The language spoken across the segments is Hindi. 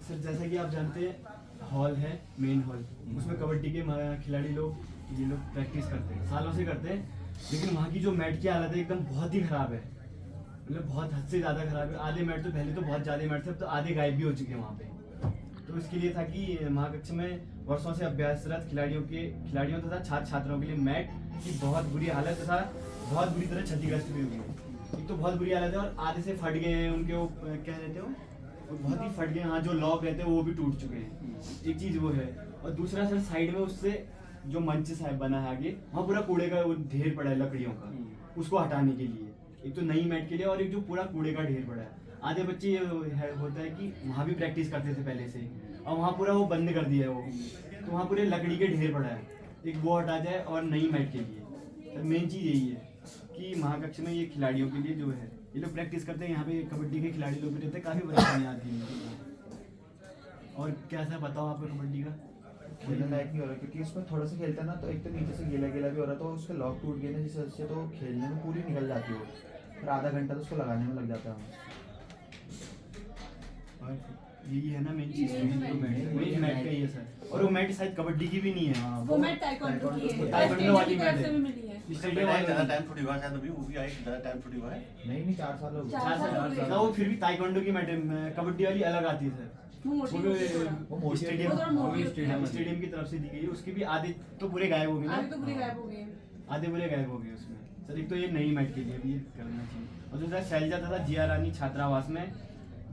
सर जैसा कि आप जानते हैं हॉल है मेन हॉल, उसमें कबड्डी के खिलाड़ी लोग ये लोग प्रैक्टिस करते हैं, सालों से करते हैं। लेकिन वहाँ की जो मैट की हालत है एकदम बहुत ही खराब है, मतलब बहुत हद से ज़्यादा खराब है। आधे मैट तो पहले तो बहुत ज़्यादा मैट थे, अब तो आधे गायब भी हो चुके हैं वहाँ पे। तो इसके लिए था कि महाकक्ष में वर्षों से अभ्यासरत खिलाड़ियों तथा छात्र छात्राओं के लिए मैट की बहुत बुरी हालत तथा बहुत बुरी तरह क्षतिग्रस्त भी हुई है। एक तो बहुत बुरी हालत है और आधे से फट गए हैं उनके, वो क्या रहते हो, बहुत ही फट गए। हाँ, जो लॉक रहते हैं वो भी टूट चुके हैं, एक चीज वो है। और दूसरा सर साइड में उससे जो मंच साहब बना है आगे, वहाँ पूरा कूड़े का वो ढेर पड़ा है लकड़ियों का, उसको हटाने के लिए। एक तो नई मैट के लिए और एक जो पूरा कूड़े का ढेर पड़ा है। आधे बच्चे ये होता है कि वहाँ भी प्रैक्टिस करते थे पहले से, और वहाँ पूरा वो बंद कर दिया है वो, तो वहाँ पूरे लकड़ी के ढेर पड़ा है। एक वो हटा जाए और नई मैट के लिए। तो मेन चीज़ यही है कि महाकक्ष में ये खिलाड़ियों के लिए जो है, ये लोग प्रैक्टिस करते हैं, यहाँ पे कबड्डी के खिलाड़ी लोग भी रहते हैं, काफ़ी परेशानियाँ आती हैं। और कैसा बताओ आपको कबड्डी का? खेलने लायक नहीं हो रहा, क्योंकि उसमें थोड़ा सा खेलता है ना तो एक तो नीचे से गीला गीला भी हो रहा, तो उसके लॉक टूट गए ना जिस वजह से तो खेलने में पूरी निकल जाती है, फिर आधा घंटा तो उसको लगाने में लग जाता है। और यही है ना मेन चीज़, मेन मैट का ही है सर। और वो मैट शायद कबड्डी की भी नहीं है, वो मैट ताइक्वांडो की है, ताइक्वांडो वाली मैट है। मिली है। स्टेडियम वाली ज़्यादा टाइम थोड़ी हुआ शायद, अभी वो भी आई ज़्यादा टाइम थोड़ी हुआ है। नहीं 4 साल हो गए। 4 साल हो गए। ना वो फिर भी ताइक्वांडो की मैट है, कबड्डी वाली अलग आती है सर। वो मोटी वो होती है थोड़ा। वो मोटी स्टेडियम वो थोड़ा मोटी होती है। स्टेडियम की तरफ से दी गई है, उसकी भी आधे तो पूरे गायब हो गए आगे ना, तो पूरी गायब हो गई है। आधे पूरे गायब हो गए उसमें सर। एक तो ये नई मैट के लिए भी ये करना चाहिए। और दूसरा शैलजा तथा जिया रानी छात्रावास में,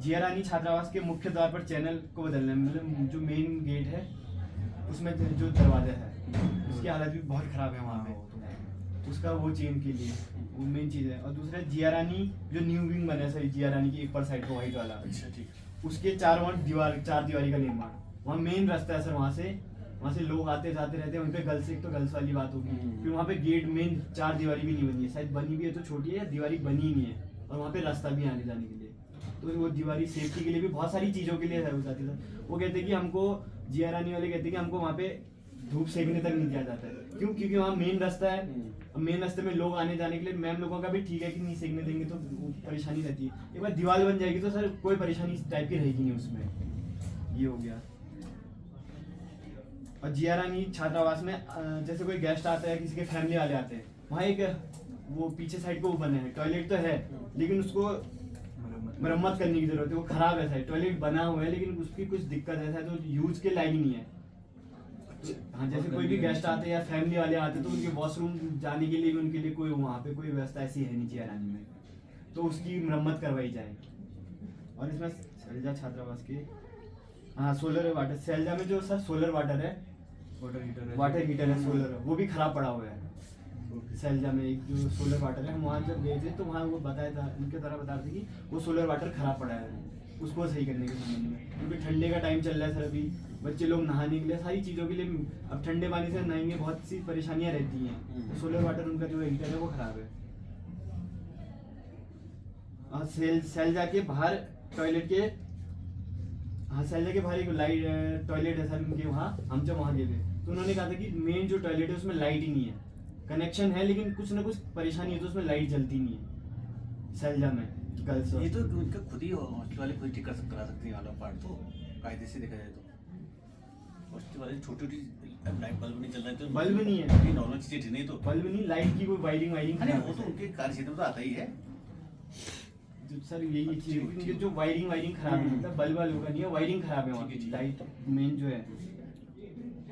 जिया रानी छात्रावास के मुख्य द्वार पर चैनल को बदलना, मतलब जो मेन गेट है उसमें जो दरवाजा है उसकी हालत भी बहुत खराब है वहाँ पे, उसका वो चेंज के लिए वो मेन चीज़ है। और दूसरा जिया रानी जो न्यू विंग बना है सर, जिया रानी की एक पर साइड को वाइट वाला, अच्छा ठीक, उसके चारों ओर चार दीवारी का निर्माण, वहाँ मेन रास्ता है सर, वहाँ से लोग आते जाते रहते हैं। उनपे गर्ल्स, एक तो गर्ल्स वाली बात होगी, फिर वहाँ पे गेट मेन चार दीवारी भी नहीं बनी है, शायद बनी भी है तो छोटी है, या दीवारी बनी ही नहीं है। और वहाँ पे रास्ता भी आने जाने के लिए, तो वो दीवारी सेफ्टी के लिए भी बहुत सारी चीज़ों के लिए है उस जाती सर। वो कहते हैं कि हमको, जिया रानी वाले कहते हैं कि हमको वहाँ पे धूप सेकने तक नहीं दिया जाता है, क्यों? क्योंकि वहाँ मेन रास्ता है, मेन रास्ते में लोग आने जाने के लिए मैम लोगों का भी ठीक है कि नहीं सेकने देंगे तो परेशानी रहती है। एक बार दीवार बन जाएगी तो सर कोई परेशानी इस टाइप की रहेगी नहीं उसमें। ये हो गया। और जिया रानी छात्रावास में जैसे कोई गेस्ट आता है, किसी के फैमिली वाले आते हैं, वहाँ एक वो पीछे साइड को वो बना है, टॉयलेट तो है लेकिन उसको मरम्मत करने की जरूरत है, वो खराब है साइड। टॉयलेट बना हुआ है लेकिन उसकी कुछ दिक्कत ऐसा है तो यूज के लायक नहीं है। हाँ, जैसे कोई भी गेस्ट आते हैं या फैमिली वाले आते हैं तो उनके वॉशरूम जाने के लिए भी उनके लिए कोई वहाँ पे कोई व्यवस्था ऐसी है नहीं जिया रानी में, तो उसकी मरम्मत करवाई जाए। और इसमें शैलजा छात्रावास के, हाँ, सोलर वाटर, शैलजा में जो सर सोलर वाटर है, वाटर हीटर है सोलर, वो भी खराब पड़ा हुआ है शैलजा में। एक जो सोलर वाटर है, हम वहाँ जब गए थे तो वहाँ वो बताया था, उनके द्वारा बता रहे थे कि वो सोलर वाटर खराब पड़ा है, उसको सही करने के संबंध में। क्योंकि ठंडे का टाइम चल रहा है सर, अभी बच्चे लोग नहाने के लिए, सारी चीज़ों के लिए, अब ठंडे पानी से नहाएंगे, बहुत सी परेशानियाँ रहती हैं, तो सोलर वाटर उनका जो हीटर है वो खराब है। और शैलजा के बाहर टॉयलेट के, हाँ, शैलजा के बाहर एक लाइट टॉयलेट है सर उनके वहाँ, हम जब वहाँ गए थे तो उन्होंने कहा था कि मेन जो टॉयलेट है उसमें लाइट ही नहीं है, कनेक्शन है लेकिन कुछ ना कुछ परेशानी है तो उसमें लाइट जलती नहीं है शैलजा में गर्ल्स। ये तो उनका खुद ही हॉस्टल वाले खुद ठीक करा सकते हैं वाला पार्ट, तो कायदे से देखा जाए तो हॉस्टल वाले छोटी छोटी लाइट बल्ब नहीं चल रहा है, तो बल्ब नहीं है, ये नॉर्मल चीजें नहीं, तो बल्ब नहीं, लाइट की कोई वायरिंग अरे वो तो उनके कार्य क्षेत्र में तो आता ही है सर। यही चीज है कि जो वायरिंग खराब है, मतलब बल्ब वालों का नहीं है, वायरिंग खराब है वहाँ की, लाइट मेन जो है।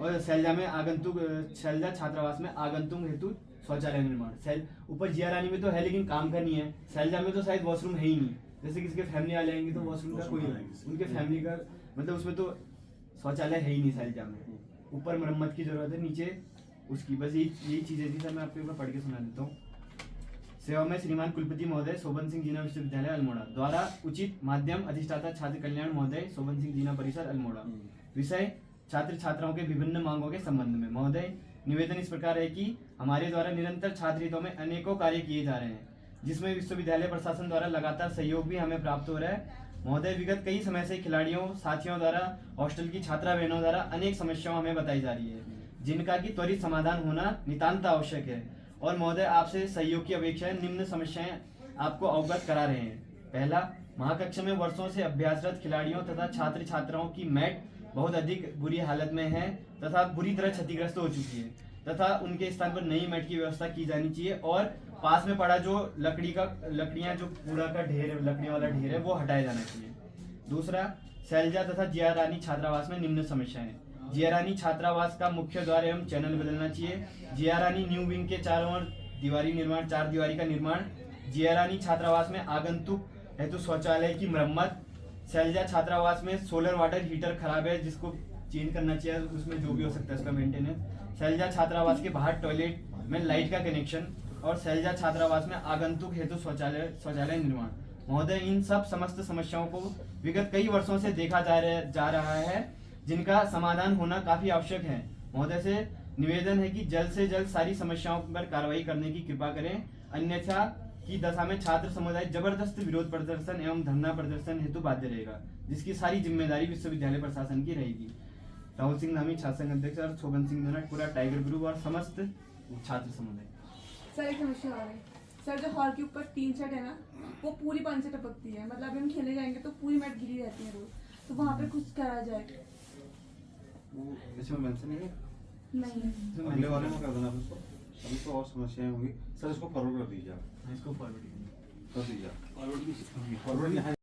और शैलजा में शैलजा छात्रावास में आगंतुक हेतु शौचालय निर्माण, ऊपर जिया रानी में तो है लेकिन काम का नहीं है, शैलजा में तो शायद वॉशरूम है ही नहीं। जैसे किसी के फैमिली वाले आएंगे तो वॉशरूम का कोई, उनके फैमिली का मतलब उसमें तो शौचालय है ही नहीं शैलजा में। ऊपर मरम्मत की जरूरत है, नीचे उसकी, बस यही चीजें थी सर। मैं आपको एक बार पढ़ के सुना देता हूँ। सेवा में श्रीमान कुलपति महोदय शोभन सिंह जीना विश्वविद्यालय अल्मोड़ा द्वारा उचित माध्यम अधिष्ठाता छात्र कल्याण महोदय शोभन सिंह जीना परिसर अल्मोड़ा। विषय छात्र छात्राओं के विभिन्न मांगों के संबंध में। महोदय, निवेदन इस प्रकार है कि हमारे द्वारा निरंतर छात्र हितों में अनेकों कार्य किए जा रहे हैं। जिसमें विश्वविद्यालय प्रशासन द्वारा लगातार सहयोग भी हमें प्राप्त हो रहा है। महोदय, विगत कई समय से खिलाड़ियों साथियों द्वारा हॉस्टल की छात्रा बहनों द्वारा अनेक समस्याओं हमें बताई जा रही है, जिनका की त्वरित समाधान होना नितांत आवश्यक है। और महोदय, आपसे सहयोग की अपेक्षा है। निम्न समस्याएं आपको अवगत करा रहे हैं। पहला, महाकक्ष में वर्षों से अभ्यासरत खिलाड़ियों तथा छात्र छात्राओं की मैट बहुत अधिक बुरी हालत में है तथा बुरी तरह क्षतिग्रस्त हो चुकी है तथा उनके स्थान पर नई मैट की व्यवस्था की जानी चाहिए और पास में पड़ा जो लकड़ियां जो कूड़ा का ढेर, लकड़ियों वाला ढेर है, वो हटाया जाना चाहिए। दूसरा, शैलजा तथा जिया रानी छात्रावास में निम्न समस्याएं। जिया रानी छात्रावास का मुख्य द्वार एवं चैनल बदलना चाहिए। जिया रानी न्यू विंग के चारों ओर दीवारी निर्माण, 4 दीवारी का निर्माण। जिया रानी छात्रावास में आगंतुक हेतु शौचालय की मरम्मत। शैलजा छात्रावास में सोलर वाटर हीटर खराब है, जिसको चेंज करना चाहिए, उसमें जो भी हो सकता है उसका मेंटेनेंस। शैलजा छात्रावास के बाहर टॉयलेट में लाइट का कनेक्शन और शैलजा छात्रावास में आगंतुक हेतु शौचालय निर्माण। महोदय, इन सब समस्त समस्याओं को विगत कई वर्षों से देखा जा रहा है, जिनका समाधान होना काफी आवश्यक है। महोदय से निवेदन है कि जल्द से जल्द सारी समस्याओं पर कार्रवाई करने की कृपा करें, अन्यथा की दशा में छात्र समुदाय जबरदस्त विरोध प्रदर्शन एवं धरना प्रदर्शन हेतु बाध्य रहेगा, जिसकी सारी जिम्मेदारी विश्वविद्यालय प्रशासन की रहेगी। राहुल सिंह नामी छात्र संघ अध्यक्ष और शोभन सिंह धनट, पूरा टाइगर ग्रुप और समस्त छात्र समुदाय। सर एक समस्या और है सर, जो हॉल के ऊपर टीन सेट है ना, वो पूरी पानी से टपकती है। मतलब अभी हम खेलने जाएंगे तो पूरी मैट गिरी रहती है रोज, तो वहाँ पे कुछ करा जाए। वो इसमें मेंशन है, नहीं अगले वाले में कर देना उसको। अभी तो और समस्याएं होंगी सर, इसको फॉरवर्ड कर दीजिए आप। इसको फॉरवर्ड कर दीजिए आप। फॉरवर्ड भी फॉरवर्ड